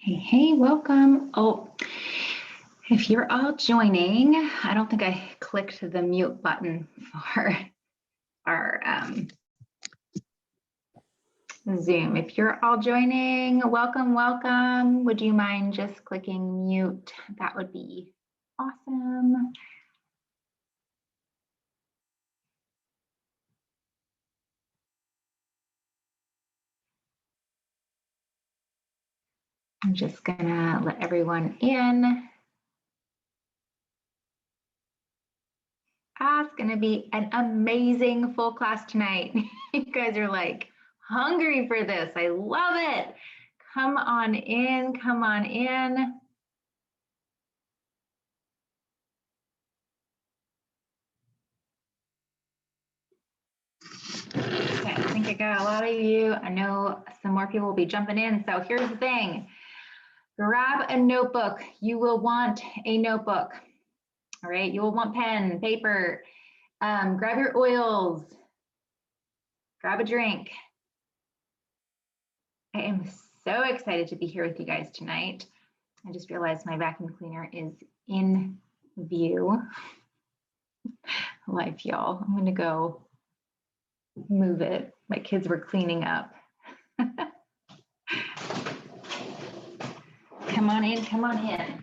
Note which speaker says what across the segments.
Speaker 1: Hey, welcome. Oh, if you're all joining, I don't think I clicked the mute button for our Zoom. If you're all joining, welcome, welcome. Would you mind just clicking mute? That would be awesome. I'm just gonna let everyone in. It's gonna be an amazing full class tonight. You guys are like hungry for this. I love it. Come on in, come on in. Okay, I think I got a lot of you. I know some more people will be jumping in. So here's the thing. Grab a notebook. You will want a notebook. All right, you will want pen, paper. Grab your oils. Grab a drink. I am so excited to be here with you guys tonight. I just realized my vacuum cleaner is in view. Life, y'all. I'm gonna go move it. My kids were cleaning up. Come on in, come on in.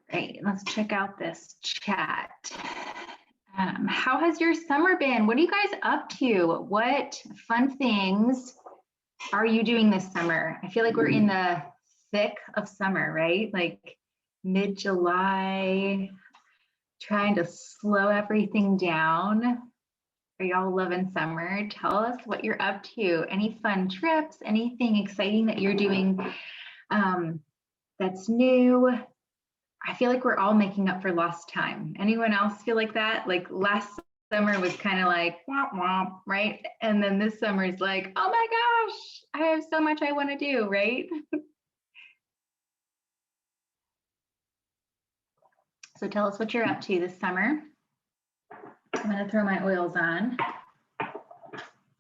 Speaker 1: Great, let's check out this chat. How has your summer been? What are you guys up to? What fun things are you doing this summer? I feel like we're in the thick of summer, right? Like mid-July, trying to slow everything down. Are y'all loving summer? Tell us what you're up to. Any fun trips, anything exciting that you're doing that's new? I feel like we're all making up for lost time. Anyone else feel like that? Like last summer was kind of like, womp womp, right? And then this summer is like, oh my gosh, I have so much I want to do, right? So tell us what you're up to this summer. I'm going to throw my oils on.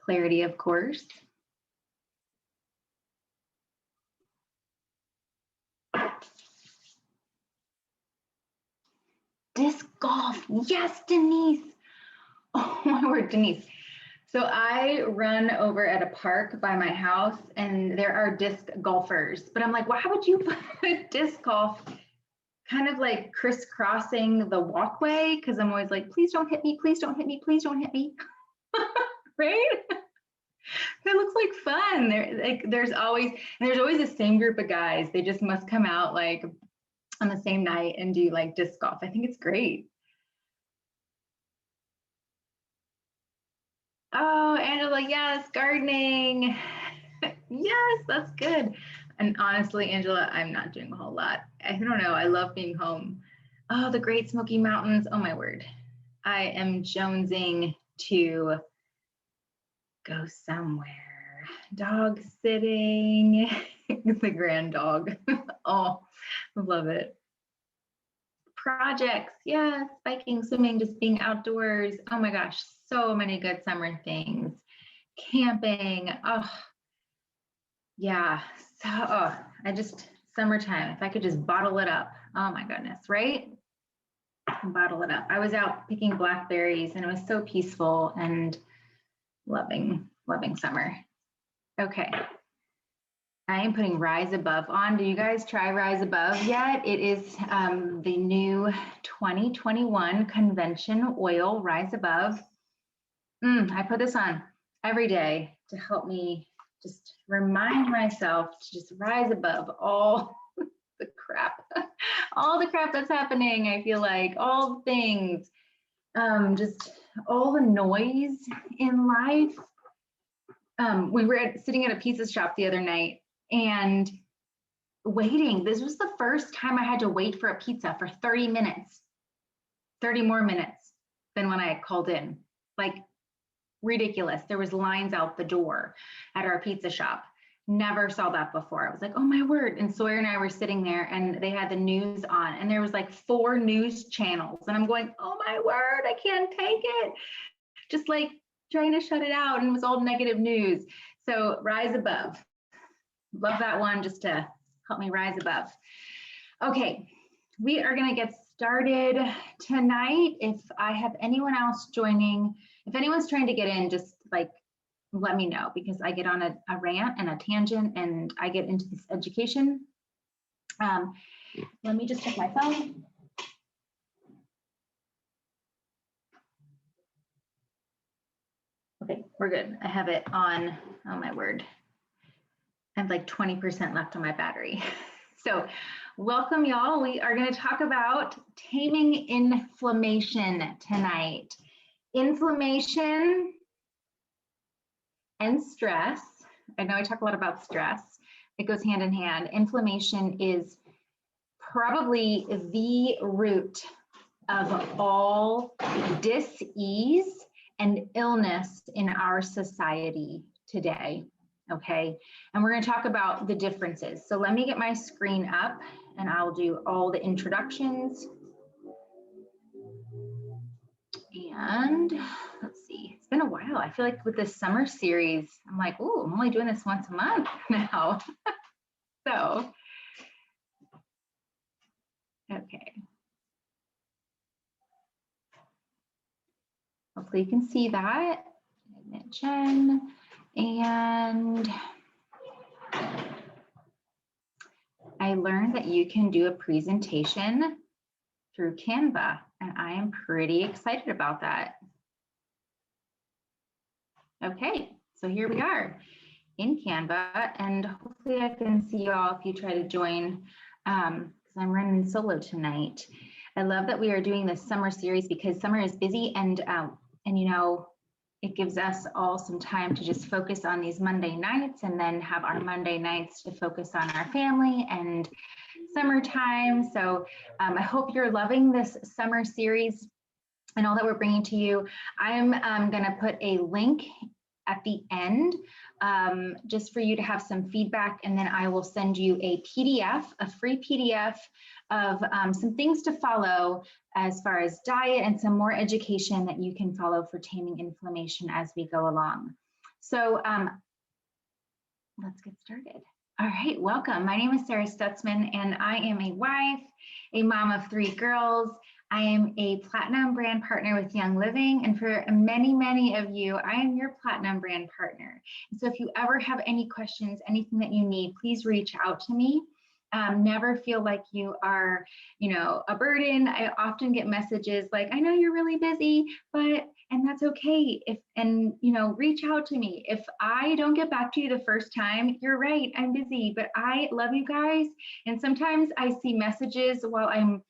Speaker 1: Clarity, of course. Disc golf. Yes, Denise. Oh my word, Denise. So I run over at a park by my house and there are disc golfers, but I'm like, well, how would you put disc golf kind of like crisscrossing the walkway? Because I'm always like, please don't hit me, please don't hit me, please don't hit me. Right? It looks like fun. There's always the same group of guys. They just must come out like on the same night and do like disc golf. I think it's great. Oh, Angela, yes, gardening. Yes, that's good. And honestly, Angela, I'm not doing a whole lot. I don't know. I love being home. Oh, the Great Smoky Mountains. Oh my word. I am jonesing to go somewhere. Dog sitting. The grand dog. Oh, I love it. Projects. Yes, biking, swimming, just being outdoors. Oh my gosh, so many good summer things. Camping. Oh, yeah. So I just, summertime, if I could just bottle it up. Oh my goodness, right? Bottle it up. I was out picking blackberries and it was so peaceful and loving summer. Okay. I am putting Rise Above on. Do you guys try Rise Above yet? It is the new 2021 convention oil, Rise Above. I put this on every day to help me just remind myself to just rise above all the crap, all the crap that's happening. I feel like all the things, just all the noise in life. We were sitting at a pizza shop the other night and waiting. This was the first time I had to wait for a pizza for 30 minutes, 30 more minutes than when I had called in. Like ridiculous. There was lines out the door at our pizza shop. Never saw that before. I was like, oh my word. And Sawyer and I were sitting there and they had the news on and there was like 4 news channels. And I'm going, oh my word, I can't take it. Just like trying to shut it out, and it was all negative news. So rise above. Love that one, just to help me rise above. Okay, we are going to get started tonight. If I have anyone else joining, if anyone's trying to get in, just like let me know, because I get on a rant and a tangent and I get into this education. Let me just check my phone. Okay, we're good. I have it on, oh my word. I have like 20% left on my battery. So welcome y'all. We are going to talk about taming inflammation tonight. Inflammation and stress. I know I talk a lot about stress. It goes hand in hand. Inflammation is probably the root of all dis-ease and illness in our society today. Okay, and we're going to talk about the differences. So let me get my screen up and I'll do all the introductions. And let's see, it's been a while. I feel like with this summer series, I'm like, ooh, I'm only doing this once a month now. So, okay. Hopefully you can see that. Jen. And I learned that you can do a presentation through Canva, and I am pretty excited about that. Okay, so here we are in Canva, and hopefully I can see you all if you try to join, because I'm running solo tonight. I love that we are doing this summer series because summer is busy, and you know, it gives us all some time to just focus on these Monday nights and then have our Monday nights to focus on our family and summertime. So I hope you're loving this summer series and all that we're bringing to you. I'm going to put a link at the end just for you to have some feedback, and then I will send you a PDF, a free PDF of some things to follow as far as diet and some more education that you can follow for taming inflammation as we go along. So let's get started. All right, welcome. My name is Sarah Stutzman, and I am a wife, a mom of 3 girls. I am a platinum brand partner with Young Living, and for many, many of you, I am your platinum brand partner. And so if you ever have any questions, anything that you need, please reach out to me. Never feel like you are, you know, a burden. I often get messages like, I know you're really busy, but, and that's okay. And you know, reach out to me. If I don't get back to you the first time, you're right, I'm busy, but I love you guys. And sometimes I see messages while I'm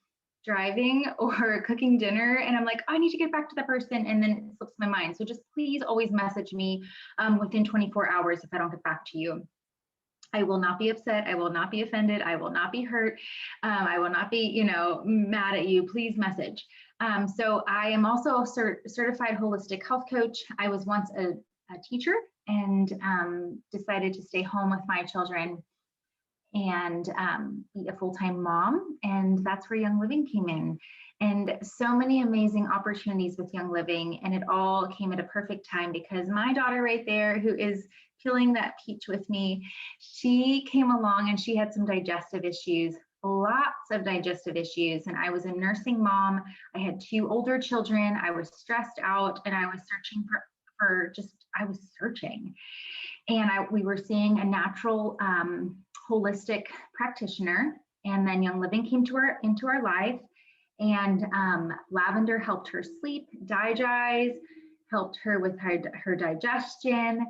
Speaker 1: driving or cooking dinner and I'm like, I need to get back to that person, and then it slips my mind. So just please always message me within 24 hours if I don't get back to you. I will not be upset. I will not be offended. I will not be hurt. I will not be, you know, mad at you. Please message. So I am also a certified holistic health coach. I was once a teacher and decided to stay home with my children and be a full-time mom. And that's where Young Living came in. And so many amazing opportunities with Young Living. And it all came at a perfect time because my daughter right there, who is peeling that peach with me, she came along and she had some digestive issues, lots of digestive issues. And I was a nursing mom. I had 2 older children. I was stressed out and I was searching I was searching. And we were seeing a natural holistic practitioner. And then Young Living came into our life. And lavender helped her sleep, digest, helped her with her digestion.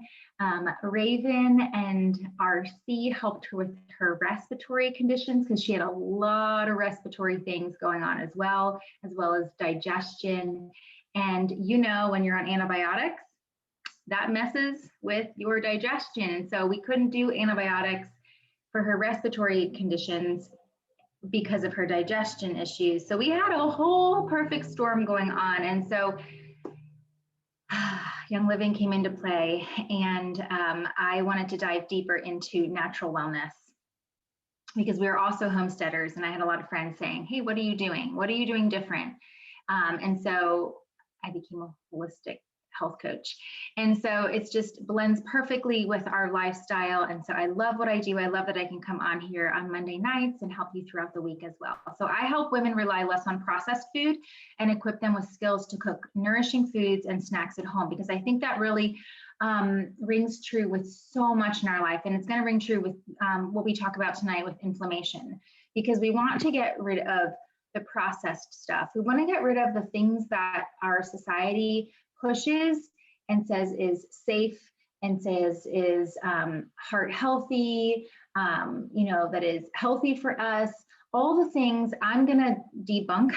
Speaker 1: Raven and RC helped her with her respiratory conditions because she had a lot of respiratory things going on as well as digestion. And you know, when you're on antibiotics, that messes with your digestion. And so we couldn't do antibiotics for her respiratory conditions because of her digestion issues. So we had a whole perfect storm going on. And so Young Living came into play, and I wanted to dive deeper into natural wellness because we were also homesteaders, and I had a lot of friends saying, hey, what are you doing? What are you doing different? And so I became a holistic health coach. And so it's just blends perfectly with our lifestyle. And so I love what I do. I love that I can come on here on Monday nights and help you throughout the week as well. So I help women rely less on processed food and equip them with skills to cook nourishing foods and snacks at home, because I think that really rings true with so much in our life. And it's going to ring true with what we talk about tonight with inflammation, because we want to get rid of the processed stuff. We want to get rid of the things that our society pushes and says is safe and says is heart healthy, that is healthy for us. All the things, I'm going to debunk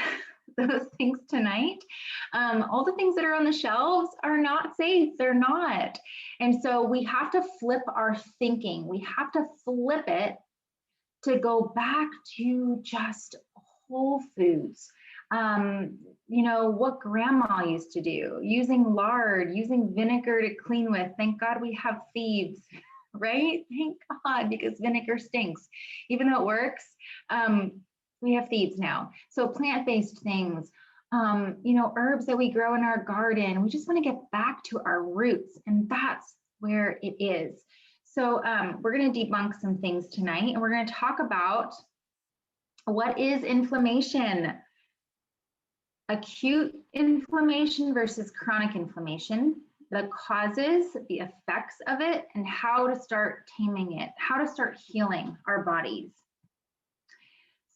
Speaker 1: those things tonight. All the things that are on the shelves are not safe. They're not. And so we have to flip our thinking. We have to flip it to go back to just whole foods. What grandma used to do, using lard, using vinegar to clean with. Thank God we have thieves, right? Thank God, because vinegar stinks. Even though it works, we have thieves now. So plant-based things, herbs that we grow in our garden. We just want to get back to our roots, and that's where it is. So we're going to debunk some things tonight, and we're going to talk about what is inflammation, acute inflammation versus chronic inflammation, the causes, the effects of it, and how to start taming it, how to start healing our bodies.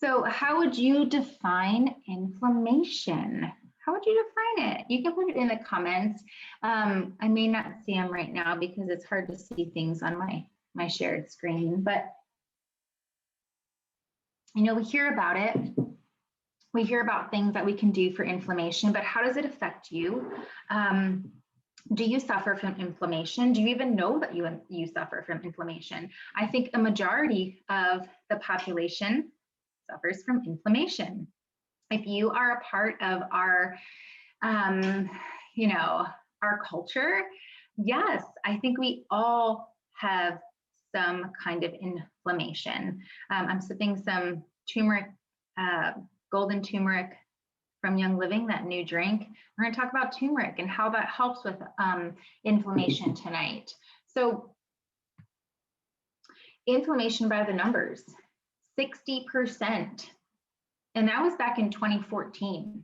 Speaker 1: So how would you define inflammation? How would you define it? You can put it in the comments. I may not see them right now because it's hard to see things on my shared screen, but we hear about it. We hear about things that we can do for inflammation, but how does it affect you? Do you suffer from inflammation? Do you even know that you suffer from inflammation? I think a majority of the population suffers from inflammation. If you are a part of our, our culture, yes, I think we all have some kind of inflammation. I'm sipping some turmeric, golden turmeric from Young Living, that new drink. We're going to talk about turmeric and how that helps with inflammation tonight. So inflammation by the numbers, 60%. And that was back in 2014.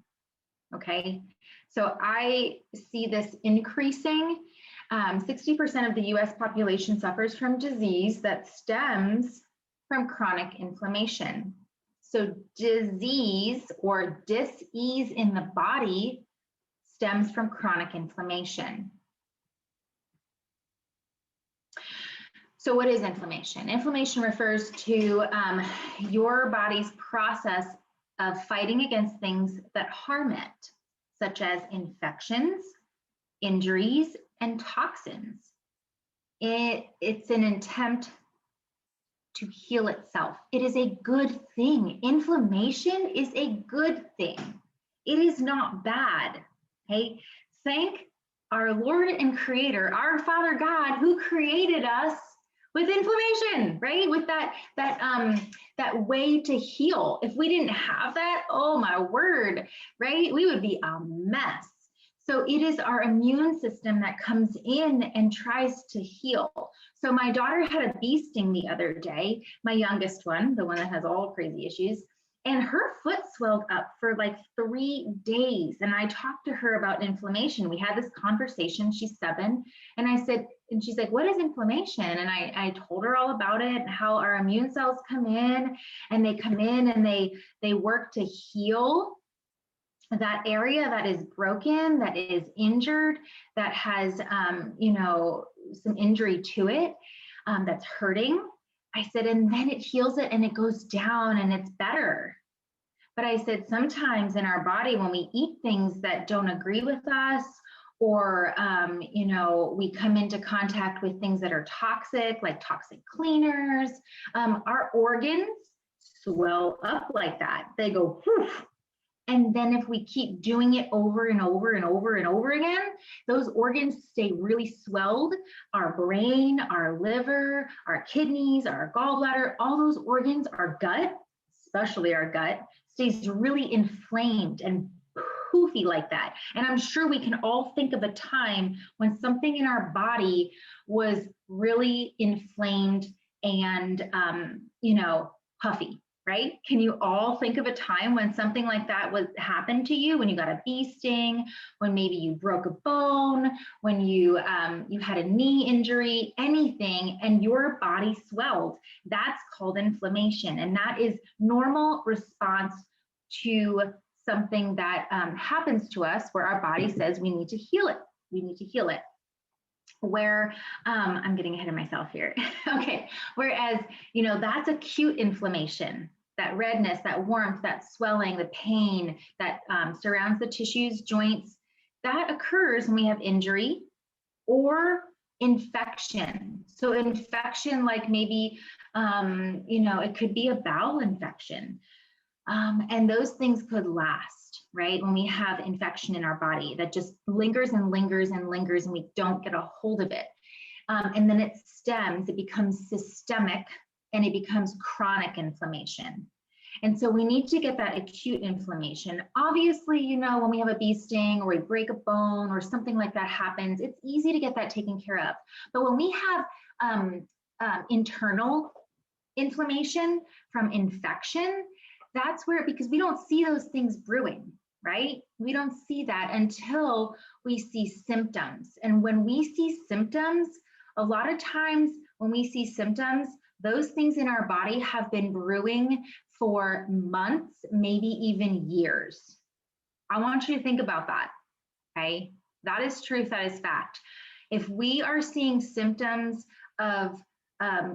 Speaker 1: Okay. So I see this increasing. 60% of the US population suffers from disease that stems from chronic inflammation. So disease or dis-ease in the body stems from chronic inflammation. So what is inflammation? Inflammation refers to your body's process of fighting against things that harm it, such as infections, injuries, and toxins. It's an attempt to heal itself. It is a good thing. Inflammation is a good thing. It is not bad. Okay? Thank our Lord and Creator, our Father God, who created us with inflammation, right? With that way to heal. If we didn't have that, oh my word, right? We would be a mess. So it is our immune system that comes in and tries to heal. So my daughter had a bee sting the other day, my youngest one, the one that has all crazy issues, and her foot swelled up for like 3 days. And I talked to her about inflammation. We had this conversation, she's 7, and she's like, what is inflammation? And I told her all about it, and how our immune cells come in and they work to heal that area that is broken, that is injured, that has, some injury to it, that's hurting. I said, and then it heals it and it goes down and it's better. But I said, sometimes in our body, when we eat things that don't agree with us, or, we come into contact with things that are toxic, like toxic cleaners, our organs swell up like that. They go, whew. And then if we keep doing it over and over and over and over again, those organs stay really swelled. Our brain, our liver, our kidneys, our gallbladder, all those organs, our gut, especially our gut, stays really inflamed and poofy like that. And I'm sure we can all think of a time when something in our body was really inflamed and, puffy. Right? Can you all think of a time when something like that happened to you? When you got a bee sting, when maybe you broke a bone, when you had a knee injury, anything, and your body swelled? That's called inflammation, and that is normal response to something that happens to us, where our body says we need to heal it. We need to heal it. Where I'm getting ahead of myself here. Okay, whereas that's acute inflammation. That redness, that warmth, that swelling, the pain that surrounds the tissues, joints, that occurs when we have injury or infection. So infection, like maybe, it could be a bowel infection. And those things could last, right? When we have infection in our body that just lingers and lingers and lingers and we don't get a hold of it. And then it stems, it becomes systemic, and it becomes chronic inflammation. And so we need to get that acute inflammation. Obviously, when we have a bee sting or we break a bone or something like that happens, it's easy to get that taken care of. But when we have internal inflammation from infection, that's where, because we don't see those things brewing, right? We don't see that until we see symptoms. And when we see symptoms, a lot of times when we see symptoms, those things in our body have been brewing for months, maybe even years. I want you to think about that, okay? That is truth, that is fact. If we are seeing symptoms of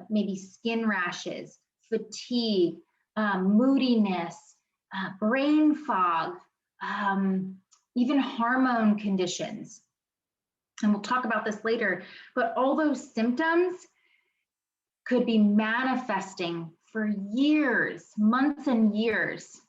Speaker 1: maybe skin rashes, fatigue, moodiness, brain fog, even hormone conditions, and we'll talk about this later, but all those symptoms could be manifesting for years, months and years,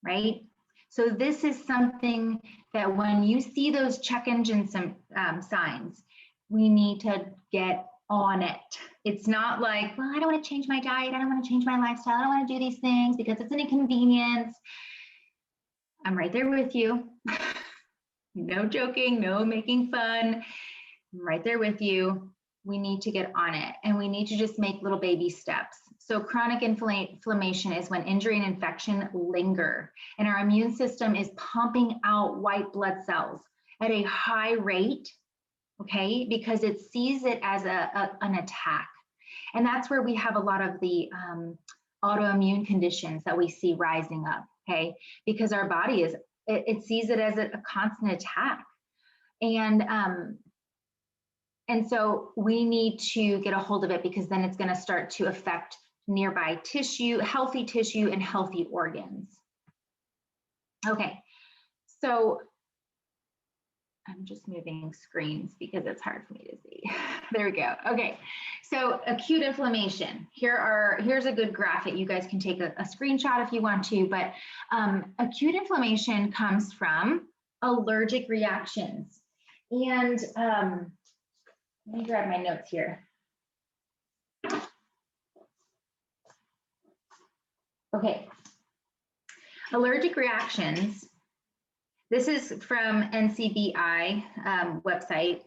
Speaker 1: right? So this is something that when you see those check engine signs, we need to get on it. It's not like, well, I don't want to change my diet, I don't want to change my lifestyle, I don't want to do these things because it's an inconvenience. I'm right there with you. No joking, no making fun. I'm right there with you. We need to get on it, and we need to just make little baby steps. So chronic inflammation is when injury and infection linger, and our immune system is pumping out white blood cells at a high rate, okay, because it sees it as an attack. And that's where we have a lot of the autoimmune conditions that we see rising up, okay, because our body it sees it as a constant attack. And so we need to get a hold of it, because then it's going to start to affect nearby tissue, healthy tissue, and healthy organs. Okay, so I'm just moving screens because it's hard for me to see. There we go. Okay, so acute inflammation. Here's a good graphic. You guys can take a screenshot if you want to, but acute inflammation comes from allergic reactions. And let me grab my notes here. Okay, allergic reactions. This is from NCBI website,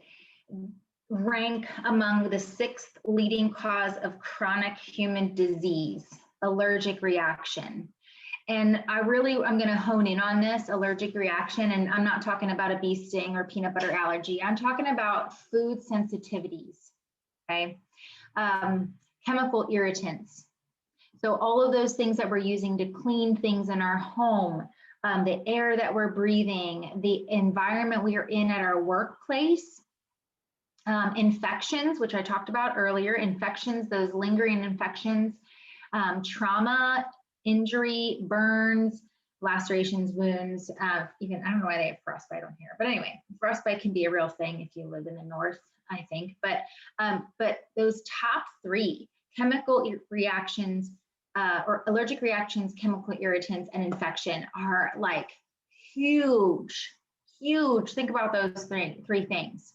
Speaker 1: rank among the 6th leading cause of chronic human disease, allergic reaction. And I'm going to hone in on this allergic reaction, and I'm not talking about a bee sting or peanut butter allergy. I'm talking about food sensitivities, okay? Chemical irritants. So all of those things that we're using to clean things in our home, the air that we're breathing, the environment we are in at our workplace, infections, which I talked about earlier, infections, those lingering infections, trauma, injury, burns, lacerations, wounds, even, I don't know why they have frostbite on here, but anyway, frostbite can be a real thing if you live in the north, I think, but those top 3, chemical reactions, or allergic reactions, chemical irritants, and infection are like huge, huge. Think about those three things.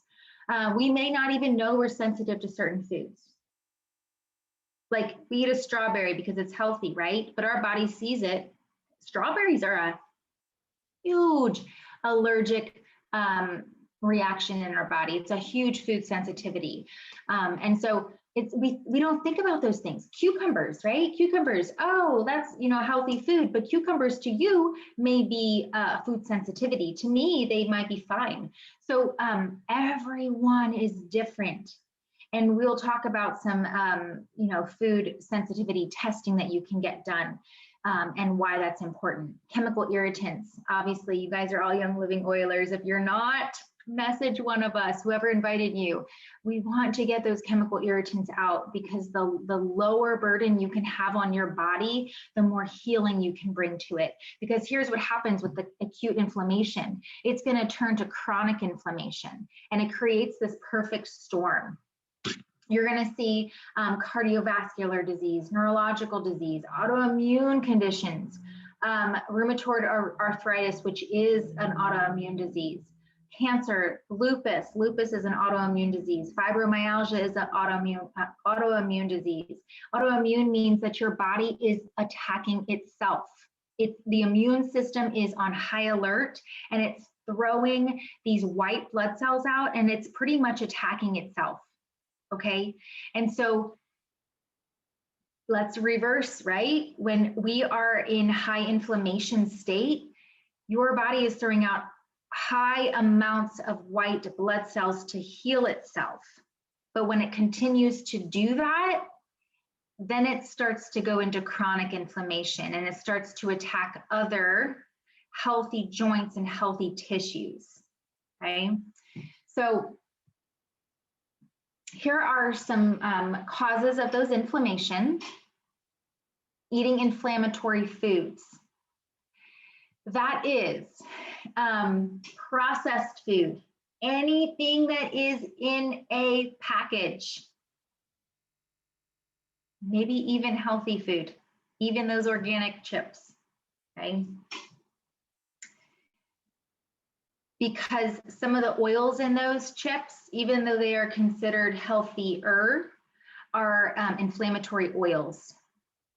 Speaker 1: We may not even know we're sensitive to certain foods. Like we eat a strawberry because it's healthy, right? But our body sees it. Strawberries are a huge allergic reaction in our body. It's a huge food sensitivity. And so we don't think about those things. Cucumbers, right? Cucumbers, oh, that's, you know, healthy food, but cucumbers to you may be food sensitivity. To me, they might be fine. So everyone is different. And we'll talk about some, you know, food sensitivity testing that you can get done and why that's important. Chemical irritants, obviously, you guys are all Young Living Oilers. If you're not, message one of us, whoever invited you. We want to get those chemical irritants out because the lower burden you can have on your body, the more healing you can bring to it. Because here's what happens with the acute inflammation. It's going to turn to chronic inflammation, and it creates this perfect storm. You're going to see cardiovascular disease, neurological disease, autoimmune conditions, rheumatoid arthritis, which is an autoimmune disease, cancer, lupus. Lupus is an autoimmune disease. Fibromyalgia is an autoimmune disease. Autoimmune means that your body is attacking itself. The immune system is on high alert, and it's throwing these white blood cells out, and it's pretty much attacking itself. Okay, and so let's reverse, right? When we are in high inflammation state, your body is throwing out high amounts of white blood cells to heal itself. But when it continues to do that, then it starts to go into chronic inflammation, and it starts to attack other healthy joints and healthy tissues, okay? So here are some causes of those inflammation. Eating inflammatory foods. That is processed food, anything that is in a package, maybe even healthy food, even those organic chips, okay? Because some of the oils in those chips, even though they are considered healthier, are inflammatory oils.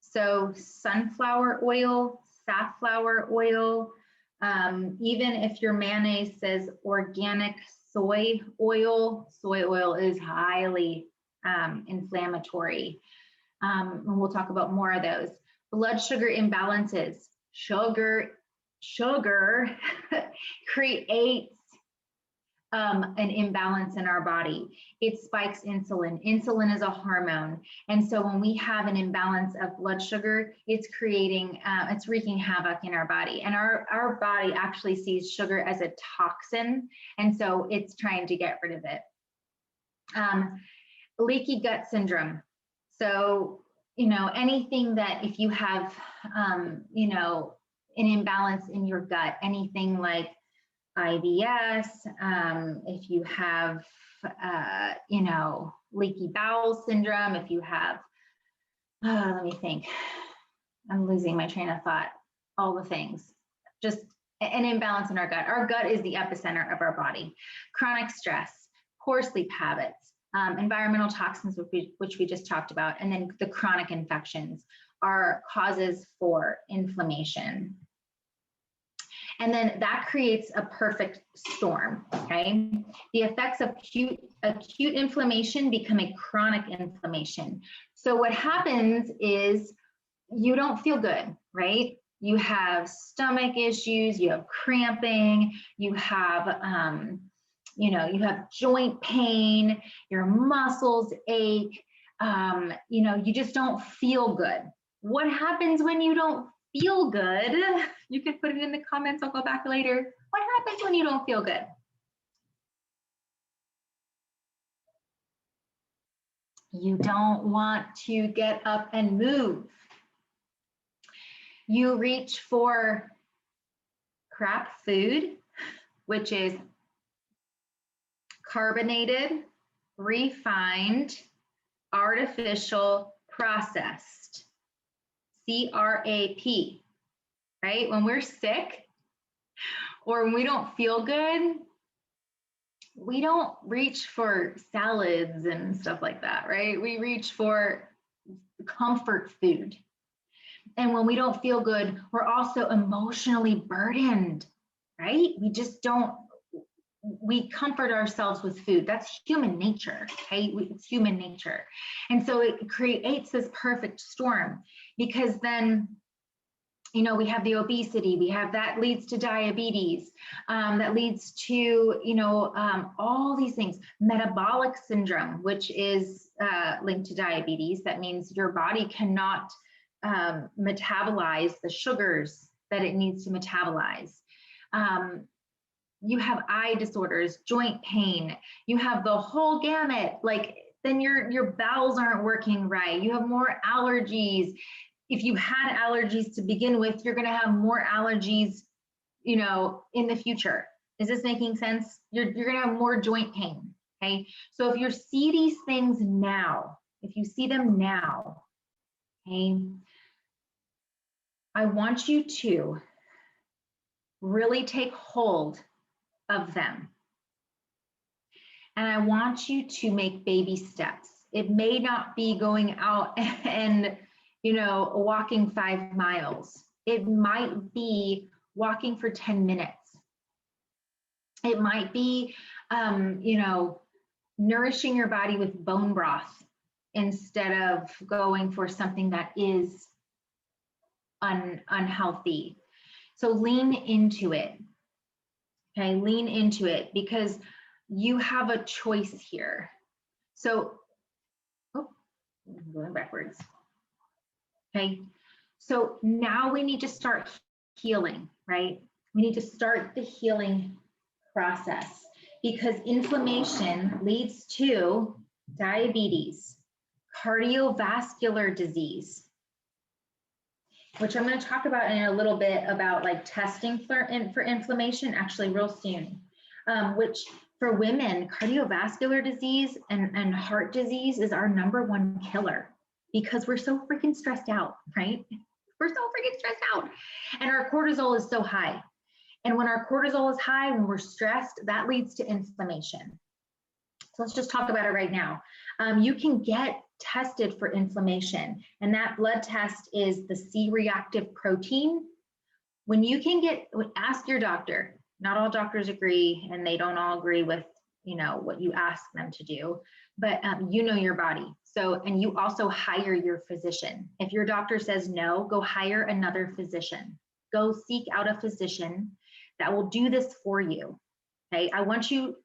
Speaker 1: So sunflower oil, safflower oil, even if your mayonnaise says organic soy oil is highly inflammatory. And we'll talk about more of those. Blood sugar imbalances. Sugar creates an imbalance in our body. It spikes insulin. Insulin is a hormone. And so when we have an imbalance of blood sugar, it's creating, it's wreaking havoc in our body. And our body actually sees sugar as a toxin. And so it's trying to get rid of it. Leaky gut syndrome. So, you know, anything that if you have, you know, an imbalance in your gut, anything like IBS, if you have, you know, leaky bowel syndrome, if you have, let me think, I'm losing my train of thought, all the things, just an imbalance in our gut. Our gut is the epicenter of our body. Chronic stress, poor sleep habits, environmental toxins, which we just talked about, and then the chronic infections are causes for inflammation. And then that creates a perfect storm, okay? The effects of acute inflammation become a chronic inflammation. So what happens is you don't feel good, right? You have stomach issues, you have cramping, you have, you know, you have joint pain, your muscles ache, you know, you just don't feel good. What happens when you don't feel good? You can put it in the comments, I'll go back later. What happens when you don't feel good? You don't want to get up and move. You reach for crap food, which is carbonated, refined, artificial, processed. CRAP, right? When we're sick or when we don't feel good, we don't reach for salads and stuff like that, right? We reach for comfort food. And when we don't feel good, we're also emotionally burdened, right? We just don't, we comfort ourselves with food. That's human nature, okay? It's human nature. And so it creates this perfect storm, because then, you know, we have the obesity, we have that leads to diabetes, that leads to, you know, all these things, metabolic syndrome, which is linked to diabetes. That means your body cannot metabolize the sugars that it needs to metabolize. You have eye disorders, joint pain, you have the whole gamut. Like, then your bowels aren't working right, you have more allergies. If you had allergies to begin with, you're going to have more allergies, you know, in the future. Is this making sense? You're going to have more joint pain. Okay. So if you see these things now, if you see them now, okay, I want you to really take hold of them. And I want you to make baby steps. It may not be going out and, you know, walking 5 miles. It might be walking for 10 minutes. It might be, you know, nourishing your body with bone broth instead of going for something that is unhealthy. So lean into it. Okay, lean into it, because you have a choice here. So, oh, I'm going backwards. Okay, so now we need to start healing, right? We need to start the healing process, because inflammation leads to diabetes, cardiovascular disease, which I'm going to talk about in a little bit, about like testing for inflammation actually real soon, which for women, cardiovascular disease and heart disease is our #1 killer, because we're so freaking stressed out, right? We're so freaking stressed out, and our cortisol is so high. And when our cortisol is high, when we're stressed, that leads to inflammation. So let's just talk about it right now. You can get tested for inflammation, and that blood test is the C-reactive protein. When you can get, ask your doctor. Not all doctors agree, and they don't all agree with, you know, what you ask them to do, but you know your body. So, and you also hire your physician. If your doctor says no, go hire another physician. Go seek out a physician that will do this for you. Okay, I want you,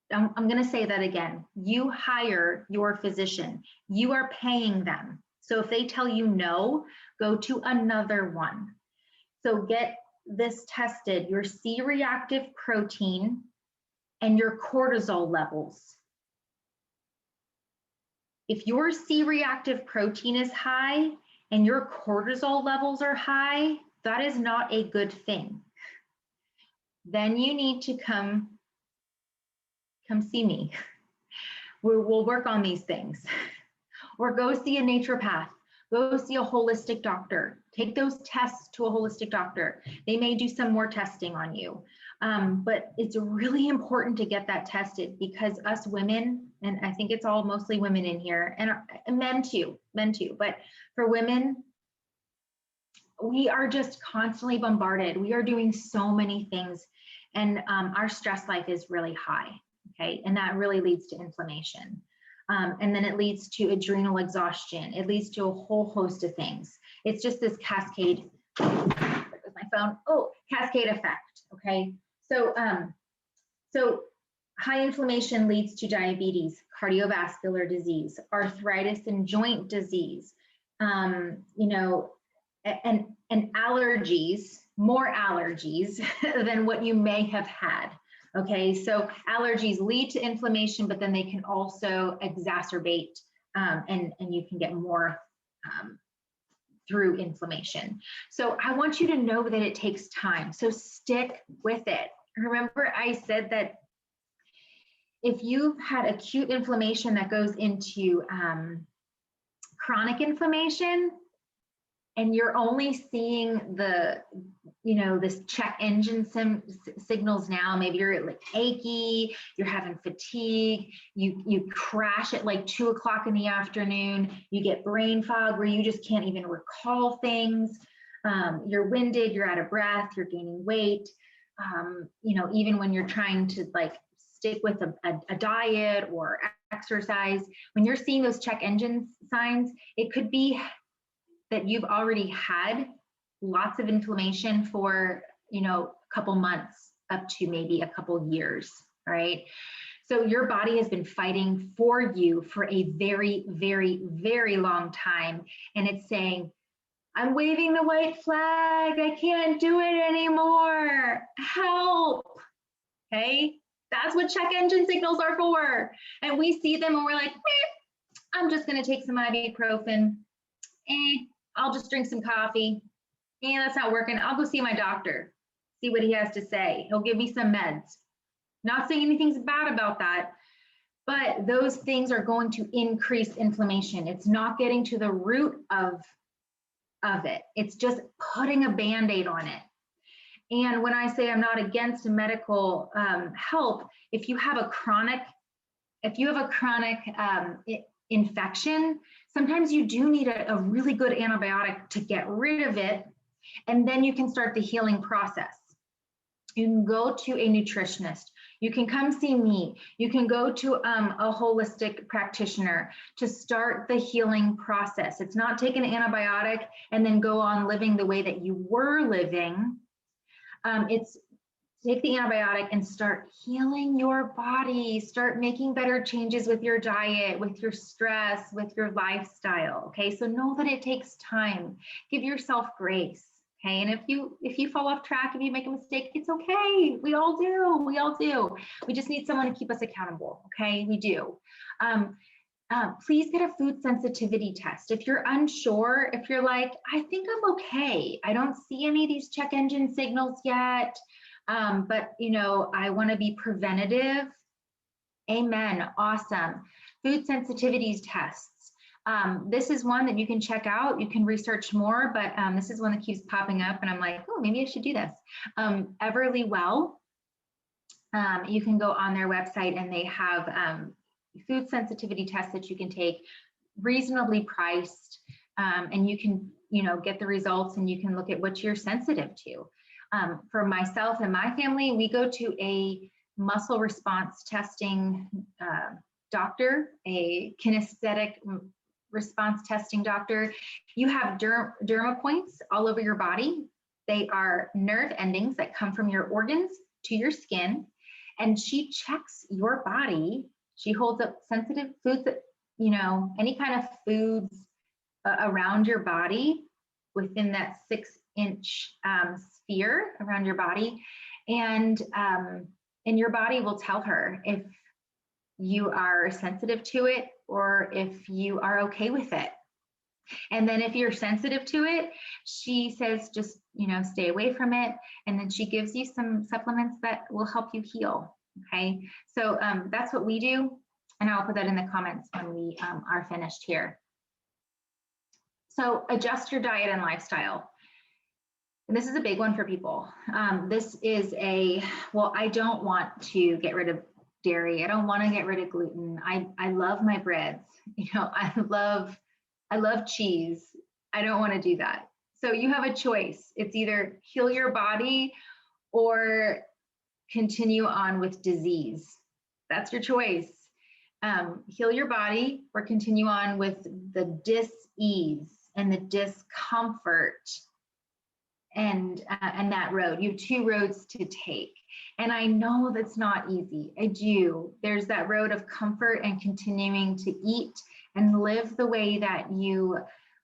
Speaker 1: I'm going to say that again. You hire your physician. You are paying them. So if they tell you no, go to another one. So get this tested, your C-reactive protein and your cortisol levels. If your C-reactive protein is high and your cortisol levels are high, that is not a good thing. Then you need to come see me. We'll work on these things. Or go see a naturopath. Go see a holistic doctor. Take those tests to a holistic doctor. They may do some more testing on you. But it's really important to get that tested, because us women, and I think it's all mostly women in here, and men too, but for women, we are just constantly bombarded. We are doing so many things, and our stress life is really high, okay? And that really leads to inflammation. And then it leads to adrenal exhaustion. It leads to a whole host of things. It's just this cascade, with my phone, cascade effect, okay? So, so high inflammation leads to diabetes, cardiovascular disease, arthritis and joint disease, you know, and allergies, more allergies than what you may have had. Okay, so allergies lead to inflammation, but then they can also exacerbate, and you can get more through inflammation. So I want you to know that it takes time. So stick with it. Remember, I said that if you've had acute inflammation that goes into chronic inflammation, and you're only seeing the, this check engine signals now. Maybe you're like achy, you're having fatigue, you crash at like 2 o'clock in the afternoon, you get brain fog where you just can't even recall things. You're winded, you're out of breath, you're gaining weight. Even when you're trying to like stick with a diet or exercise, when you're seeing those check engine signs, it could be that you've already had lots of inflammation for, a couple months up to maybe a couple years, right? So your body has been fighting for you for a very, very, very long time. And it's saying, I'm waving the white flag. I can't do it anymore. Help. Okay. That's what check engine signals are for. And we see them and we're like, I'm just going to take some ibuprofen. I'll just drink some coffee. That's not working. I'll go see my doctor, see what he has to say. He'll give me some meds. Not saying anything's bad about that, but those things are going to increase inflammation. It's not getting to the root of it. It's just putting a Band-Aid on it. And when I say I'm not against medical help, if you have a chronic infection, sometimes you do need a really good antibiotic to get rid of it, and then you can start the healing process. You can go to a nutritionist. You can come see me. You can go to a holistic practitioner to start the healing process. It's not take an antibiotic and then go on living the way that you were living. It's take the antibiotic and start healing your body, start making better changes with your diet, with your stress, with your lifestyle, okay? So know that it takes time. Give yourself grace, okay? And if you fall off track, if you make a mistake, it's okay. We all do. We just need someone to keep us accountable, okay? We do. Please get a food sensitivity test. If you're unsure, if you're like, I think I'm okay, I don't see any of these check engine signals yet, but I want to be preventative. Amen. Awesome. Food sensitivities tests. This is one that you can check out. You can research more, but this is one that keeps popping up, and I'm like, oh, maybe I should do this. Everlywell. You can go on their website, and they have food sensitivity tests that you can take, reasonably priced, and you can get the results, and you can look at what you're sensitive to. For myself and my family, we go to a muscle response testing doctor, a kinesthetic response testing doctor. You have derma points all over your body. They are nerve endings that come from your organs to your skin, and she checks your body. She holds up sensitive foods that, any kind of foods around your body within that 6-inch sphere around your body. And your body will tell her if you are sensitive to it or if you are okay with it. And then if you're sensitive to it, she says, just, stay away from it. And then she gives you some supplements that will help you heal. Okay. So that's what we do. And I'll put that in the comments when we are finished here. So adjust your diet and lifestyle. And this is a big one for people. This is I don't want to get rid of dairy. I don't want to get rid of gluten. I love my breads. I love cheese. I don't want to do that. So you have a choice. It's either heal your body or continue on with disease. That's your choice. Heal your body or continue on with the dis-ease and the discomfort and that road. You have 2 roads to take. And I know that's not easy. I do. There's that road of comfort and continuing to eat and live the way that you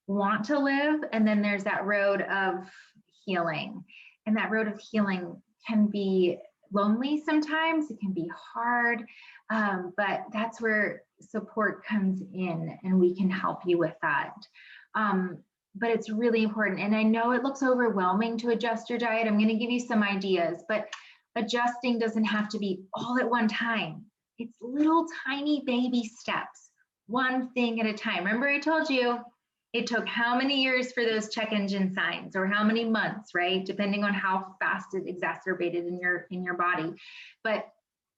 Speaker 1: want to live. And then there's that road of healing. And that road of healing can be lonely sometimes. It can be hard, but that's where support comes in, and we can help you with that. But it's really important. And I know it looks overwhelming to adjust your diet. I'm going to give you some ideas, but adjusting doesn't have to be all at one time. It's little tiny baby steps, one thing at a time. Remember I told you, It took how many years for those check engine signs, or how many months, right? Depending on how fast it exacerbated in your body. But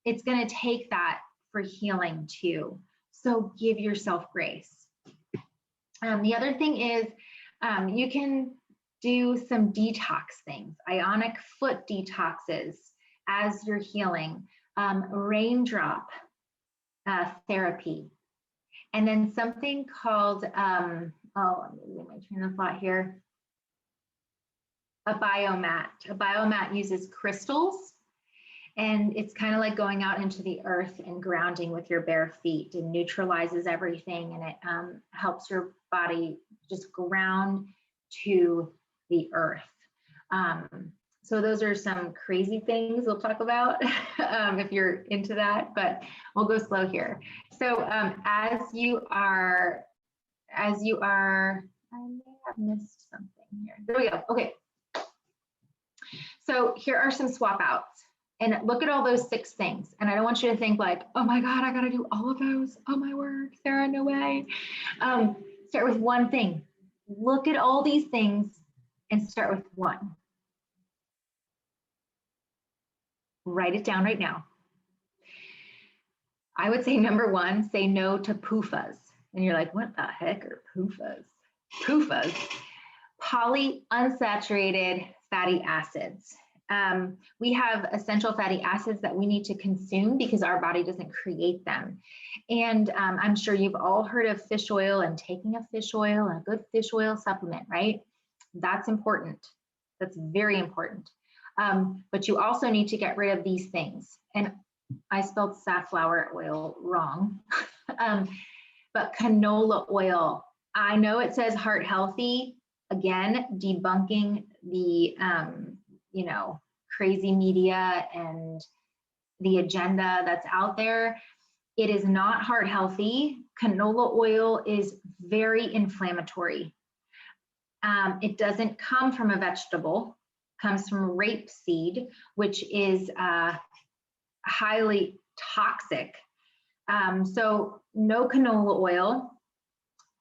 Speaker 1: it's going to take that for healing too. So give yourself grace. The other thing is you can do some detox things, Ionic foot detoxes as you're healing, raindrop therapy, and then something called, oh, let me get my train of thought here, a biomat. A biomat uses crystals, and it's kind of like going out into the earth and grounding with your bare feet, and neutralizes everything, and it helps your body just ground to the earth. So those are some crazy things we'll talk about if you're into that, but we'll go slow here. So as you are, I may have missed something here. There we go. Okay. So here are some swap outs. And look at all those 6 things. And I don't want you to think like, oh my God, I got to do all of those. Oh my word, Sarah, no way. Start with one thing. Look at all these things and start with one. Write it down right now. I would say number 1, say no to Pufas. And you're like, what the heck are Pufas? Pufas, polyunsaturated fatty acids. We have essential fatty acids that we need to consume because our body doesn't create them. And I'm sure you've all heard of fish oil and taking a fish oil and a good fish oil supplement, right? That's important. That's very important. But you also need to get rid of these things. And I spelled safflower oil wrong. But canola oil, I know it says heart healthy, again, debunking the, you know, crazy media and the agenda that's out there. It is not heart healthy. Canola oil is very inflammatory. It doesn't come from a vegetable, comes from rapeseed, which is highly toxic. So no canola oil,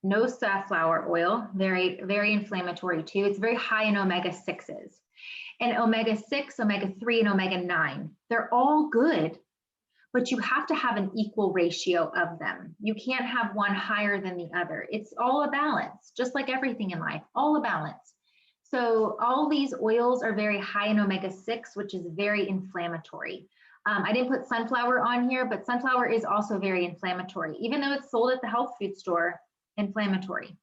Speaker 1: no safflower oil, very, very inflammatory too. It's very high in omega-6s. And omega-6, omega-3, and omega-9, they're all good, but you have to have an equal ratio of them. You can't have one higher than the other. It's all a balance, just like everything in life, all a balance. So all these oils are very high in omega-6, which is very inflammatory. I didn't put sunflower on here, but sunflower is also very inflammatory. Even though it's sold at the health food store, inflammatory.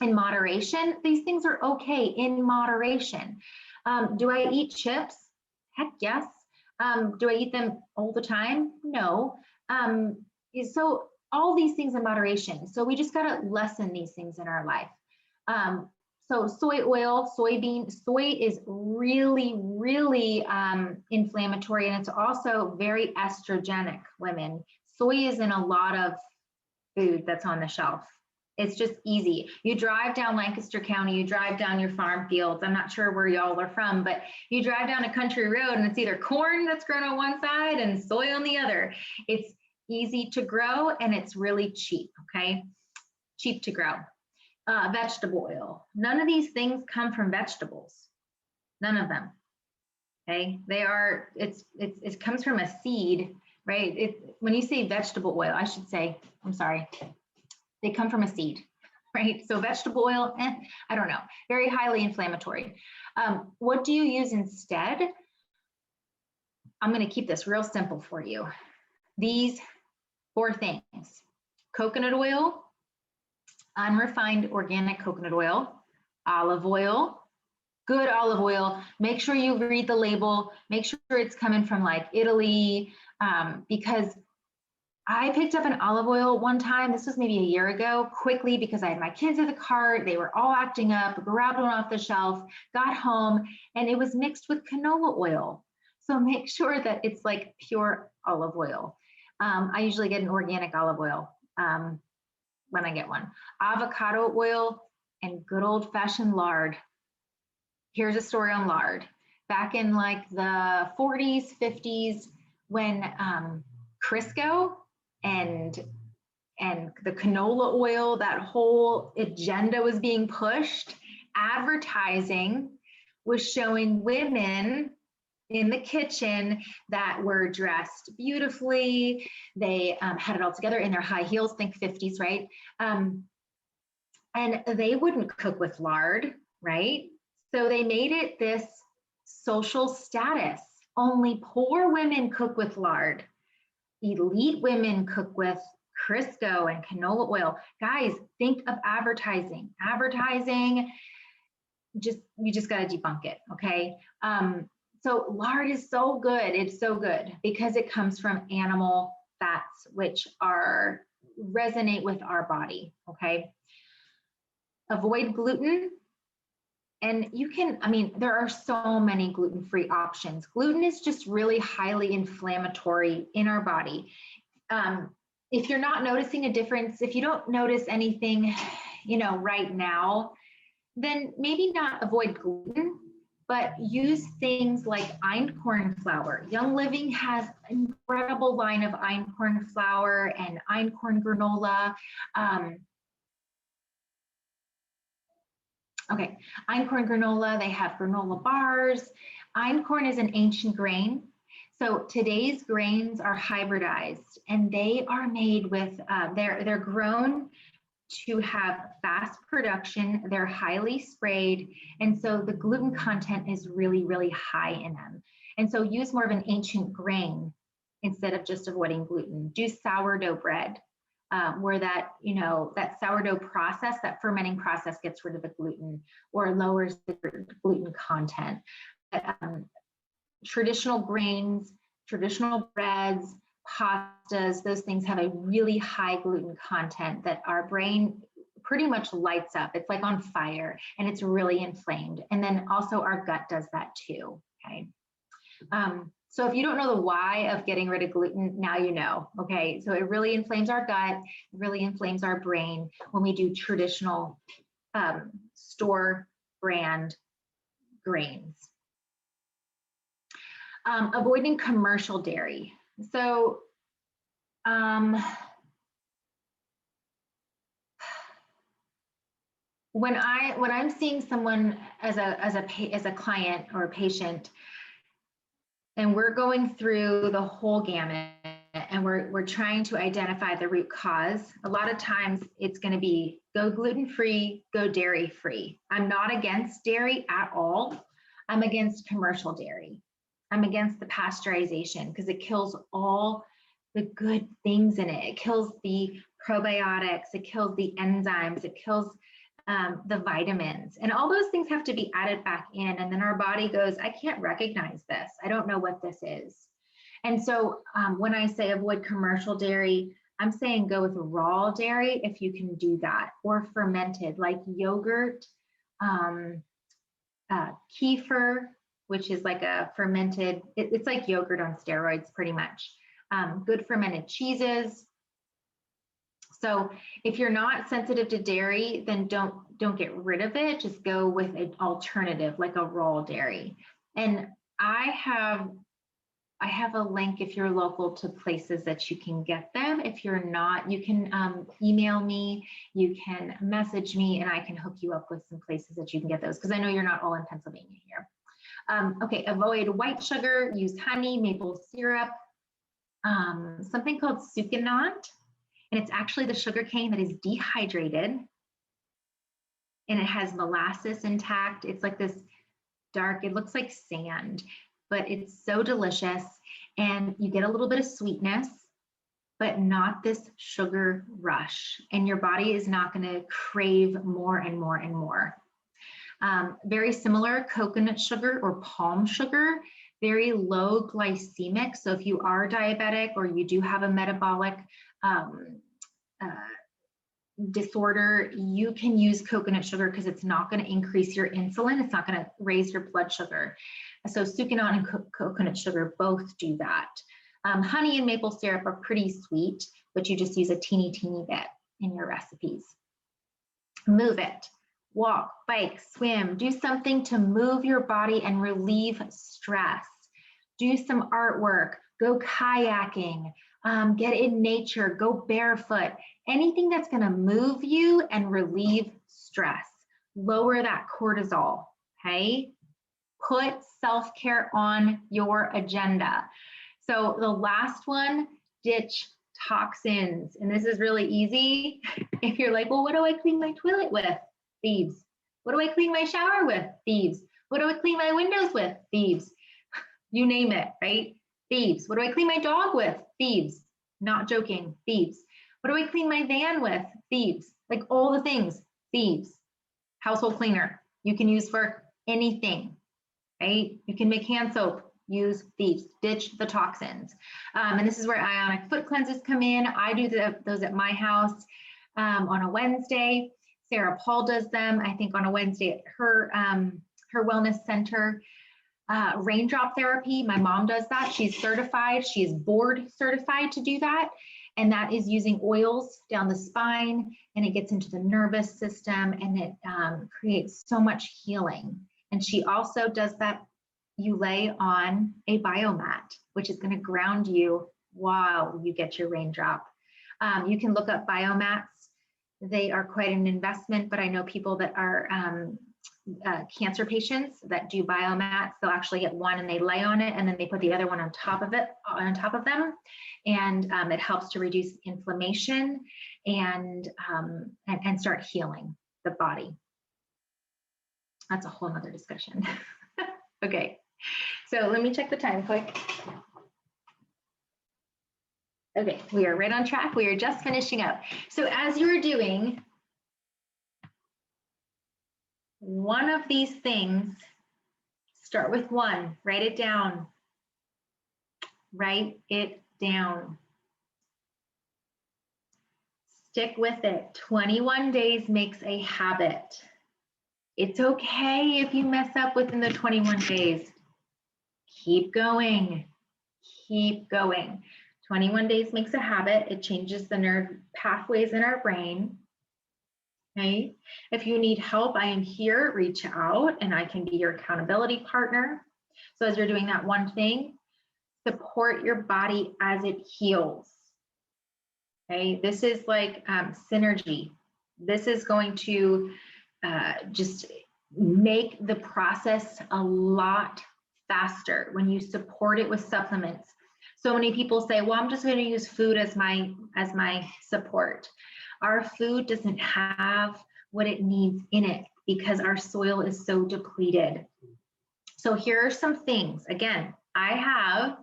Speaker 1: In moderation, these things are okay in moderation. Do I eat chips? Heck yes. Do I eat them all the time? No. So all these things in moderation. So we just gotta lessen these things in our life. So soy oil, soybean, soy is really, really inflammatory, and it's also very estrogenic, women. Soy is in a lot of food that's on the shelf. It's just easy. You drive down Lancaster County, you drive down your farm fields. I'm not sure where y'all are from, but you drive down a country road and it's either corn that's grown on one side and soy on the other. It's easy to grow and it's really cheap, okay? Cheap to grow. Vegetable oil. None of these things come from vegetables. None of them, okay? They are, it comes from a seed, right? When you say vegetable oil, I should say, I'm sorry, they come from a seed, right? So vegetable oil, I don't know, very highly inflammatory. What do you use instead? I'm gonna keep this real simple for you. These 4 things: coconut oil, unrefined organic coconut oil, olive oil, good olive oil. Make sure you read the label, make sure it's coming from like Italy, because I picked up an olive oil one time, this was maybe a year ago, quickly because I had my kids at the cart, they were all acting up, grabbed one off the shelf, got home, and it was mixed with canola oil. So make sure that it's like pure olive oil. I usually get an organic olive oil when I get one. Avocado oil and good old fashioned lard. Here's a story on lard. Back in like the 40s, 50s, when Crisco and the canola oil, that whole agenda was being pushed. Advertising was showing women in the kitchen that were dressed beautifully. They had it all together in their high heels, think 50s, right? And they wouldn't cook with lard, right? So they made it this social status. Only poor women cook with lard. Elite women cook with Crisco and canola oil. Guys, think of advertising. Advertising, you just got to debunk it, okay? So lard is so good. It's so good because it comes from animal fats, which resonate with our body, okay? Avoid gluten. And you can, I mean, there are so many gluten-free options. Gluten is just really highly inflammatory in our body. If you're not noticing a difference, if you don't notice anything, right now, then maybe not avoid gluten, but use things like einkorn flour. Young Living has an incredible line of einkorn flour and einkorn granola. Einkorn granola, they have granola bars. Einkorn is an ancient grain. So today's grains are hybridized and they are made with, they're grown to have fast production. They're highly sprayed. And so the gluten content is really, really high in them. And so use more of an ancient grain instead of just avoiding gluten. Do sourdough bread. Where that, that sourdough process, that fermenting process gets rid of the gluten or lowers the gluten content. Traditional grains, traditional breads, pastas, those things have a really high gluten content that our brain pretty much lights up. It's like on fire and it's really inflamed. And then also our gut does that too, okay? So if you don't know the why of getting rid of gluten, now you know, okay? So it really inflames our gut, it really inflames our brain when we do traditional store brand grains. Avoiding commercial dairy. So when I'm seeing someone as a client or a patient, and we're going through the whole gamut and we're trying to identify the root cause, a lot of times it's going to be go gluten-free, go dairy-free. I'm not against dairy at all. I'm against commercial dairy. I'm against the pasteurization because it kills all the good things in it. It kills the probiotics, it kills the enzymes, it kills the vitamins, and all those things have to be added back in. And then our body goes, I can't recognize this. I don't know what this is. And so when I say avoid commercial dairy, I'm saying go with raw dairy if you can do that, or fermented like yogurt, kefir, which is like a fermented, it's like yogurt on steroids pretty much. Good fermented cheeses. So if you're not sensitive to dairy, then don't get rid of it. Just go with an alternative like a raw dairy. And I have a link if you're local to places that you can get them. If you're not, you can email me, you can message me, and I can hook you up with some places that you can get those, because I know you're not all in Pennsylvania here. Okay, avoid white sugar, use honey, maple syrup, something called sucanat. And it's actually the sugar cane that is dehydrated and it has molasses intact. It's like this dark, it looks like sand, but it's so delicious. And you get a little bit of sweetness, but not this sugar rush. And your body is not gonna crave more and more and more. Very similar, coconut sugar or palm sugar, very low glycemic. So if you are diabetic or you do have a metabolic disorder, you can use coconut sugar because it's not going to increase your insulin. It's not going to raise your blood sugar. So sucanat and coconut sugar both do that. Honey and maple syrup are pretty sweet, but you just use a teeny bit in your recipes. Move it. Walk, bike, swim, do something to move your body and relieve stress. Do some artwork, go kayaking, Get in nature, go barefoot, anything that's going to move you and relieve stress, lower that cortisol, okay? Put self-care on your agenda. So the last one, ditch toxins. And this is really easy. If you're like, well, what do I clean my toilet with? Thieves. What do I clean my shower with? Thieves. What do I clean my windows with? Thieves. You name it, right? Thieves. What do I clean my dog with? Thieves. Not joking, thieves. What do I clean my van with? Thieves. Like all the things, thieves. Household cleaner, you can use for anything, right? You can make hand soap, use thieves, ditch the toxins. And this is where Ionic foot cleanses come in. I do those at my house on a Wednesday. Sarah Paul does them, I think, on a Wednesday at her wellness center. Raindrop therapy, my mom does that. She's certified, she is board certified to do that. And that is using oils down the spine, and it gets into the nervous system, and it creates so much healing. And she also does that. You lay on a biomat, which is going to ground you while you get your raindrop. You can look up biomats. They are quite an investment, but I know people that are cancer patients that do biomats. They'll actually get one and they lay on it, and then they put the other one on top of it, on top of them, and it helps to reduce inflammation and start healing the body. That's a whole nother discussion. Okay, so let me check the time quick. Okay, we are right on track. We are just finishing up. So as you're doing one of these things, start with one, write it down. Write it down. Stick with it. 21 days makes a habit. It's okay if you mess up within the 21 days. Keep going. Keep going. 21 days makes a habit. It changes the nerve pathways in our brain. Okay. If you need help, I am here. Reach out and I can be your accountability partner. So as you're doing that one thing, support your body as it heals. Okay. This is like synergy. This is going to just make the process a lot faster when you support it with supplements. So many people say, well, I'm just going to use food as my support. Our food doesn't have what it needs in it because our soil is so depleted. So here are some things. Again, I have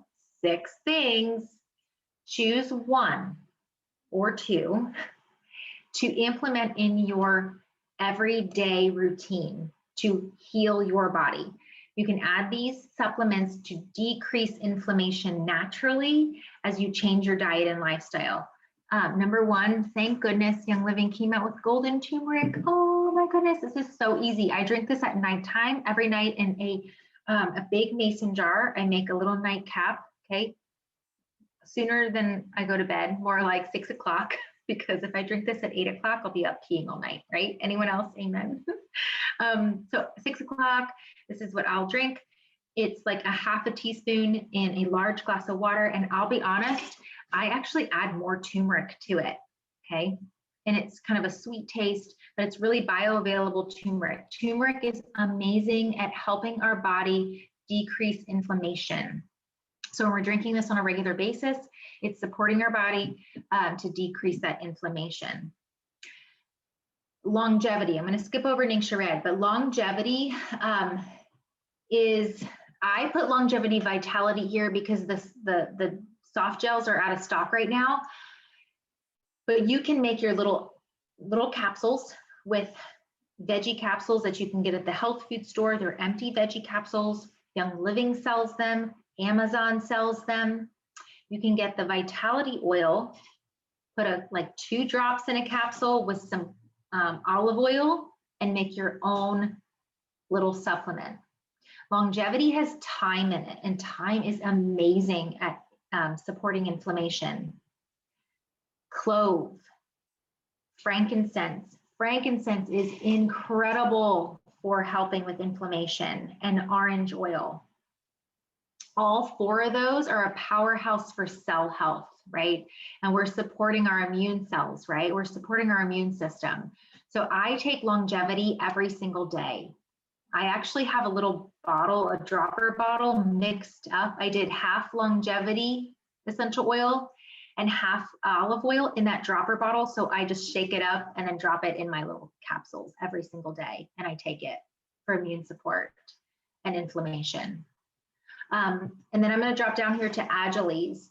Speaker 1: 6 things. Choose 1 or 2 to implement in your everyday routine to heal your body. You can add these supplements to decrease inflammation naturally as you change your diet and lifestyle. Number 1, thank goodness Young Living came out with golden turmeric. Oh my goodness, this is so easy. I drink this at nighttime every night in a big mason jar. I make a little nightcap, okay? Sooner than I go to bed, more like 6 o'clock, because if I drink this at 8 o'clock, I'll be up peeing all night, right? Anyone else? Amen. So 6 o'clock, this is what I'll drink. It's like a half a teaspoon in a large glass of water. And I'll be honest, I actually add more turmeric to it, okay? And it's kind of a sweet taste, but it's really bioavailable turmeric. Turmeric is amazing at helping our body decrease inflammation. So when we're drinking this on a regular basis, it's supporting our body to decrease that inflammation. Longevity, I'm going to skip over Ningxia Red, but longevity is, I put longevity vitality here because the soft gels are out of stock right now, but you can make your little capsules with veggie capsules that you can get at the health food store. They're empty veggie capsules. Young Living sells them. Amazon sells them. You can get the vitality oil, put like 2 drops in a capsule with some olive oil and make your own little supplement. Longevity has thyme in it, and thyme is amazing at supporting inflammation. Clove, frankincense. Frankincense is incredible for helping with inflammation, and orange oil. All 4 of those are a powerhouse for cell health. right? And we're supporting our immune cells, right? We're supporting our immune system. So I take longevity every single day. I actually have a little bottle, a dropper bottle mixed up. I did half longevity essential oil and half olive oil in that dropper bottle. So I just shake it up and then drop it in my little capsules every single day. And I take it for immune support and inflammation. And then I'm going to drop down here to Agiles.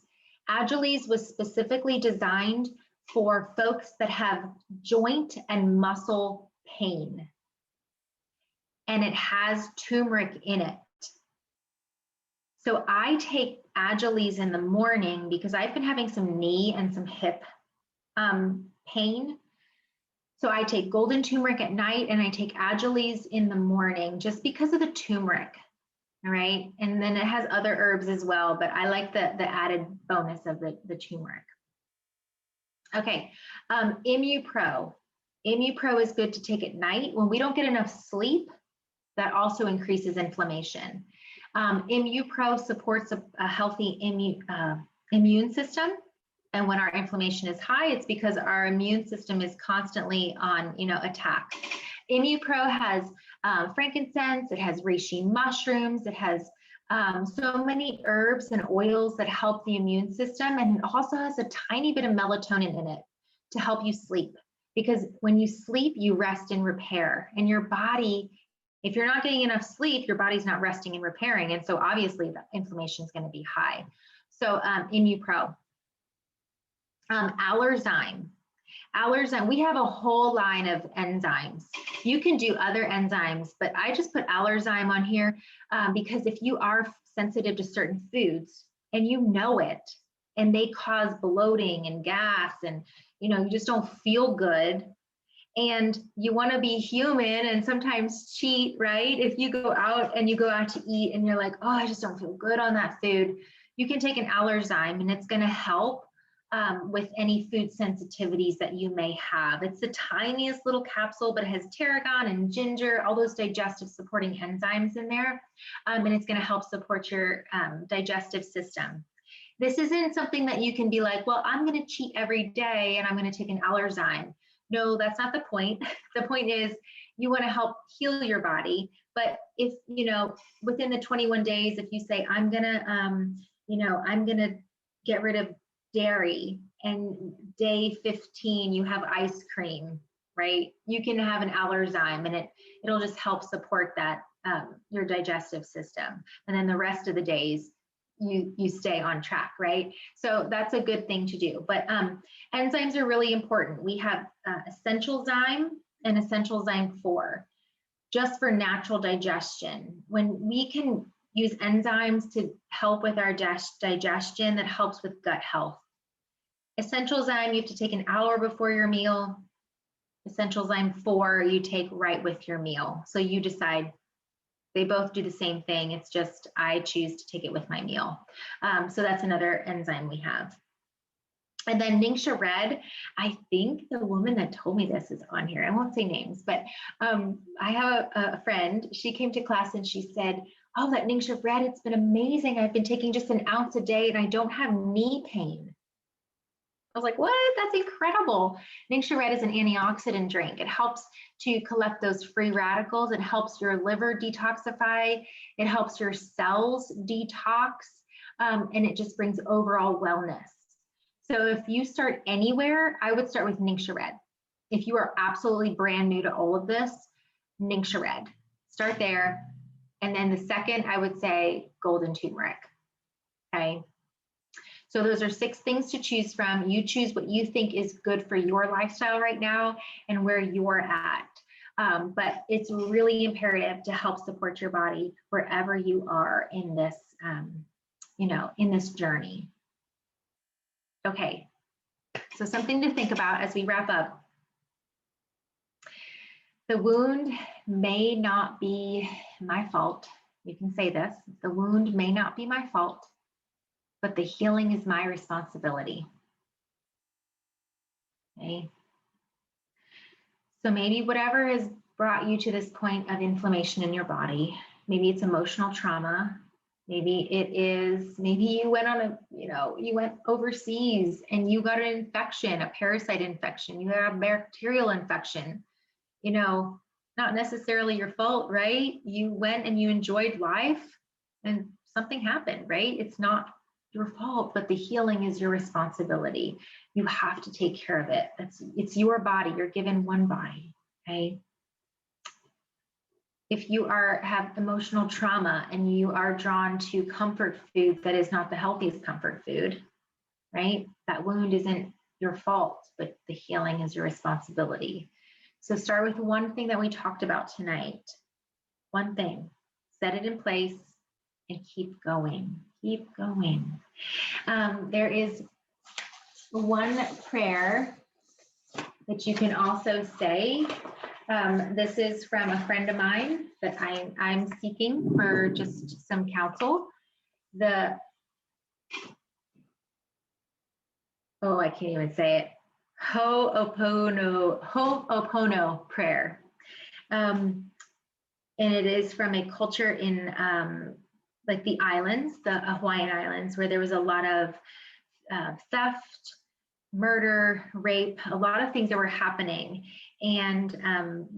Speaker 1: Agiles was specifically designed for folks that have joint and muscle pain. And it has turmeric in it. So I take Agiles in the morning because I've been having some knee and some hip pain. So I take golden turmeric at night and I take Agiles in the morning just because of the turmeric. All right. And then it has other herbs as well, but I like the added bonus of the turmeric. Okay. ImmuPro. ImmuPro is good to take at night. When we don't get enough sleep, that also increases inflammation. ImmuPro supports a healthy immune system. And when our inflammation is high, it's because our immune system is constantly on, attack. ImmuPro has frankincense, it has reishi mushrooms, it has so many herbs and oils that help the immune system, and it also has a tiny bit of melatonin in it to help you sleep. Because when you sleep, you rest and repair, and your body, if you're not getting enough sleep, your body's not resting and repairing, and so obviously the inflammation is going to be high. So ImmuPro. Allerzyme. Allerzyme, we have a whole line of enzymes. You can do other enzymes, but I just put Allerzyme on here because if you are sensitive to certain foods and you know it, and they cause bloating and gas and, you just don't feel good, and you want to be human and sometimes cheat, right? If you go out and you go out to eat and you're like, oh, I just don't feel good on that food, you can take an Allerzyme and it's going to help with any food sensitivities that you may have. It's the tiniest little capsule, but it has tarragon and ginger, all those digestive supporting enzymes in there, and it's going to help support your digestive system. This isn't something that you can be like, well, I'm going to cheat every day and I'm going to take an Allerzyme. No, that's not the point. The point is you want to help heal your body. But if, within the 21 days, if you say, I'm going to get rid of dairy, and day 15 you have ice cream, right? You can have an Allerzyme and it'll just help support that your digestive system, and then the rest of the days you stay on track, right? So that's a good thing to do. But enzymes are really important. We have Essentialzyme and Essentialzyme 4 just for natural digestion. When we can use enzymes to help with our digestion, that helps with gut health. Essentialzyme, you have to take an hour before your meal. Essentialzyme 4, you take right with your meal. So you decide. They both do the same thing. It's just I choose to take it with my meal. So that's another enzyme we have. And then Ningxia Red, I think the woman that told me this is on here. I won't say names, but I have a friend. She came to class and she said, oh, that Ningxia Red, it's been amazing. I've been taking just an ounce a day and I don't have knee pain. I was like, what? That's incredible. Ningxia Red is an antioxidant drink. It helps to collect those free radicals. It helps your liver detoxify. It helps your cells detox. And it just brings overall wellness. So if you start anywhere, I would start with Ningxia Red. If you are absolutely brand new to all of this, Ningxia Red. Start there. And then the second, I would say golden turmeric. Okay. So those are 6 things to choose from. You choose what you think is good for your lifestyle right now and where you're at. But it's really imperative to help support your body wherever you are in this, in this journey. Okay, so something to think about as we wrap up. The wound may not be my fault. You can say this. The wound may not be my fault, but the healing is my responsibility. Okay. So maybe whatever has brought you to this point of inflammation in your body, maybe it's emotional trauma, Maybe you went on you went overseas and you got an infection, a parasite infection, you had a bacterial infection, not necessarily your fault, right? You went and you enjoyed life and something happened, right? It's not your fault, but the healing is your responsibility. You have to take care of it. It's your body. You're given one body, okay? If you have emotional trauma and you are drawn to comfort food that is not the healthiest comfort food, right? That wound isn't your fault, but the healing is your responsibility. So start with one thing that we talked about tonight. One thing, set it in place and keep going. Keep going. There is one prayer that you can also say. This is from a friend of mine that I'm seeking for just some counsel. I can't even say it. Ho'opono prayer. And it is from a culture in like the islands, the Hawaiian Islands, where there was a lot of theft, murder, rape, a lot of things that were happening. And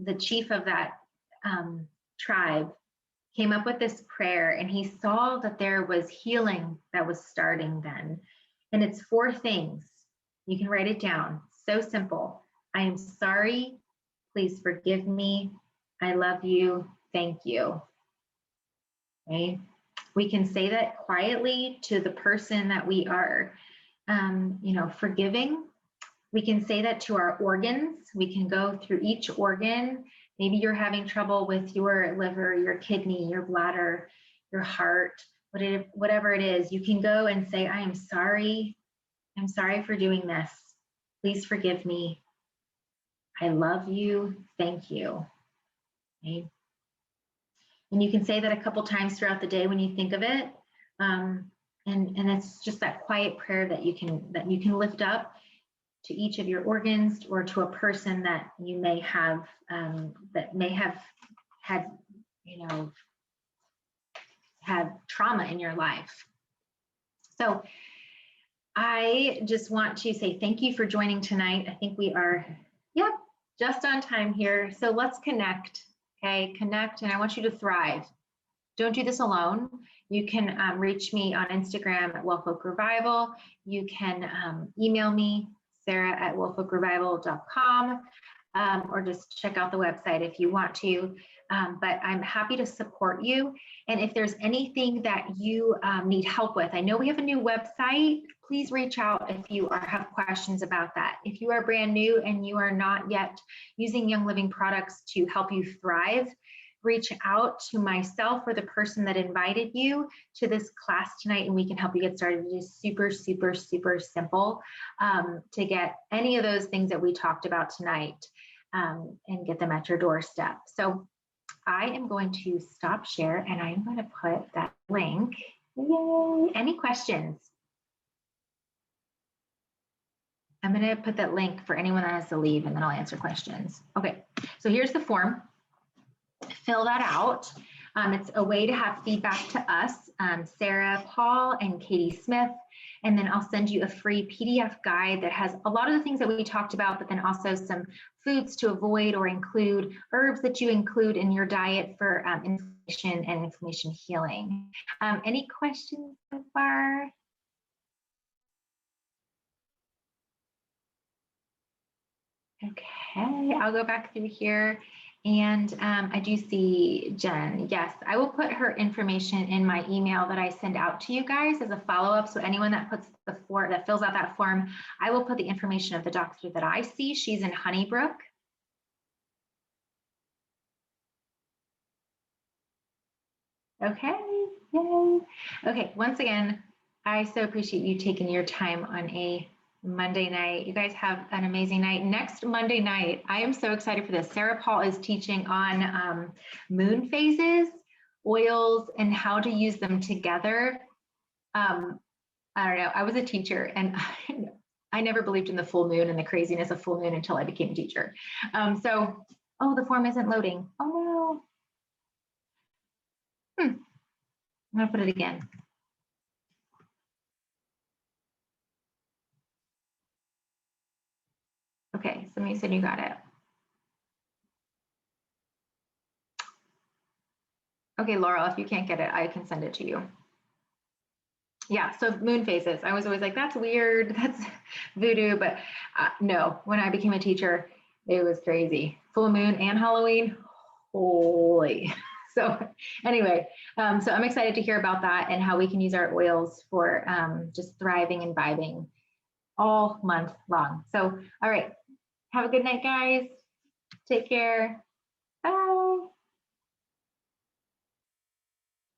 Speaker 1: the chief of that tribe came up with this prayer, and he saw that there was healing that was starting then. And it's 4 things. You can write it down. So simple. I am sorry. Please forgive me. I love you. Thank you. Okay. We can say that quietly to the person that we are, forgiving. We can say that to our organs. We can go through each organ. Maybe you're having trouble with your liver, your kidney, your bladder, your heart, whatever it is. You can go and say, I am sorry. I'm sorry for doing this. Please forgive me. I love you. Thank you. Okay. And you can say that a couple times throughout the day when you think of it. And it's just that quiet prayer that you can lift up to each of your organs or to a person that you may have had trauma in your life. So I just want to say thank you for joining tonight. I think we are, just on time here. So let's connect, okay? Connect, and I want you to thrive. Don't do this alone. You can reach me on Instagram at Wellfolk Revival. You can email me, sarah@wellfolkrevival.com, or just check out the website if you want to. But I'm happy to support you. And if there's anything that you need help with, I know we have a new website. Please reach out if you have questions about that. If you are brand new and you are not yet using Young Living products to help you thrive, reach out to myself or the person that invited you to this class tonight, and we can help you get started. It is super, super, super simple to get any of those things that we talked about tonight and get them at your doorstep. So I am going to stop share, and I'm going to put that link. Yay! Any questions? I'm going to put that link for anyone that has to leave, and then I'll answer questions. Okay, so here's the form. Fill that out. It's a way to have feedback to us, Sarah, Paul, and Katie Smith. And then I'll send you a free PDF guide that has a lot of the things that we talked about, but then also some foods to avoid or include, herbs that you include in your diet for inflammation and inflammation healing. Any questions so far? Okay, I'll go back through here. And I do see Jen. Yes, I will put her information in my email that I send out to you guys as a follow-up. So anyone that fills out that form, I will put the information of the doctor that I see. She's in Honeybrook. Okay, yay. Okay, once again, I so appreciate you taking your time on a Monday night. You guys have an amazing night. Next Monday night, I am so excited for this. Sarah Paul is teaching on moon phases, oils, and how to use them together. I don't know. I was a teacher, and I never believed in the full moon and the craziness of full moon until I became a teacher. Oh, the form isn't loading. Oh no. I'm gonna put it again. Okay, so you said you got it. Okay, Laurel, if you can't get it, I can send it to you. Yeah, so moon phases. I was always like, that's weird, that's voodoo, but no, when I became a teacher, it was crazy. Full moon and Halloween, holy. So anyway, so I'm excited to hear about that and how we can use our oils for just thriving and vibing all month long. So, all right, have a good night, guys. Take care. Bye.